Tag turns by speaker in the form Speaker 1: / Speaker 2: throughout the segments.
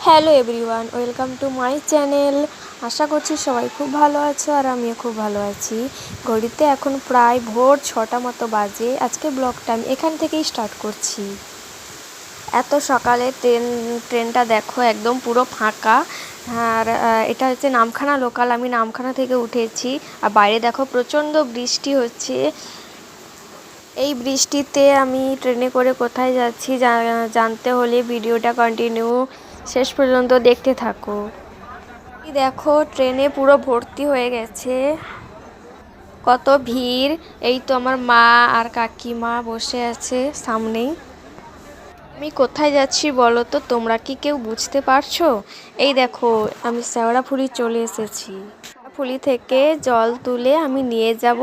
Speaker 1: Hello everyone, welcome to my channel. আশা করছি সবাই খুব ভালো আছো আর আমিও খুব ভালো আছি। ঘড়িতে এখন প্রায় ভোর 6টা মতো বাজে। আজকে ব্লগটা আমি এখান থেকেই স্টার্ট করছি। এত সকালে ট্রেনটা দেখো একদম পুরো ফাঁকা। আর এটা হচ্ছে নামখানা লোকাল। আমি নামখানা থেকে উঠেছি আর বাইরে দেখো প্রচণ্ড বৃষ্টি হচ্ছে। এই বৃষ্টিতে আমি ট্রেনে করে কোথায় যাচ্ছি জানতে হলে ভিডিওটা কন্টিনিউ শেষ পর্যন্ত দেখতে থাকো। দেখো ট্রেনে পুরো ভর্তি হয়ে গেছে, কত ভিড়। এই তো আমার মা আর কাকিমা বসে আছে সামনেই। আমি কোথায় যাচ্ছি বলো তো, তোমরা কি কেউ বুঝতে পারছো? এই দেখো আমি শেওড়াফুলি চলে এসেছি। শেওড়াফুলি থেকে জল তুলে আমি নিয়ে যাব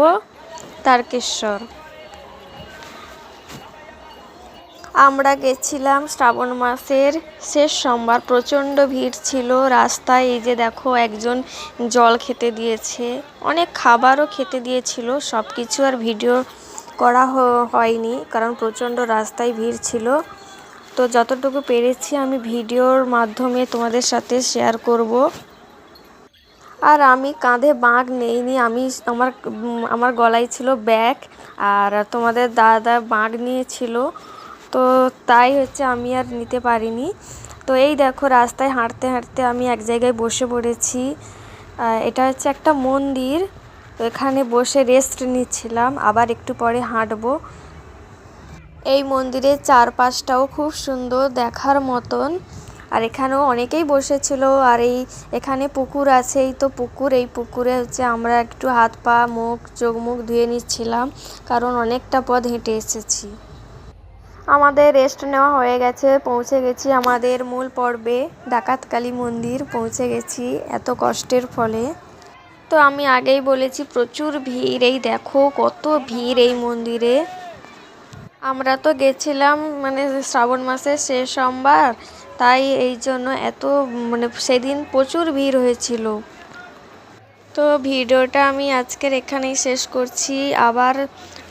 Speaker 1: তারকেশ্বর। আমরা গেছিলাম শ্রাবণ মাসের শেষ সোমবার। প্রচণ্ড ভিড় ছিল রাস্তায়। এই যে দেখো একজন জল খেতে দিয়েছে, অনেক খাবারও খেতে দিয়েছিল। সব কিছু আর ভিডিও করা হয়নি কারণ প্রচণ্ড রাস্তায় ভিড় ছিল। তো যতটুকু পেরেছি আমি ভিডিওর মাধ্যমে তোমাদের সাথে শেয়ার করব। আর আমি কাঁধে ব্যাগ নেইনি, আমি আমার গলায় ছিল ব্যাগ, আর তোমাদের দাদা ব্যাগ নিয়েছিল, তো তাই হচ্ছে আমি আর নিতে পারিনি। তো এই দেখো রাস্তায় হাঁটতে হাঁটতে আমি এক জায়গায় বসে পড়েছি। এটা হচ্ছে একটা মন্দির, তো এখানে বসে রেস্ট নিচ্ছিলাম, আবার একটু পরে হাঁটবো। এই মন্দিরের চারপাশটাও খুব সুন্দর দেখার মতন। আর এখানেও অনেকেই বসেছিল। আর এখানে পুকুর আছে, এই তো পুকুর। এই পুকুরে হচ্ছে আমরা একটু হাত পা চোখ মুখ ধুয়ে নিচ্ছিলাম কারণ অনেকটা পথ হেঁটে এসেছি। আমাদের রেস্ট নেওয়া হয়ে গেছে, পৌঁছে গেছি আমাদের মূল পর্বে। ডাকাতকালী মন্দির পৌঁছে গেছি এত কষ্টের ফলে। তো আমি আগেই বলেছি প্রচুর ভিড়। এই দেখো কত ভিড় এই মন্দিরে। আমরা তো গেছিলাম শ্রাবণ মাসের শেষ সোমবার, তাই এই জন্য এত সেদিন প্রচুর ভিড় হয়েছিল। তো ভিডিওটা আমি আজকের এখানেই শেষ করছি। আবার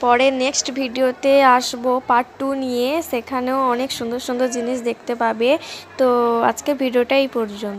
Speaker 1: পরে নেক্সট ভিডিওতে আসবো পার্ট 2 নিয়ে, সেখানেও অনেক সুন্দর সুন্দর জিনিস দেখতে পাবে। তো আজকের ভিডিওটা এই পর্যন্ত।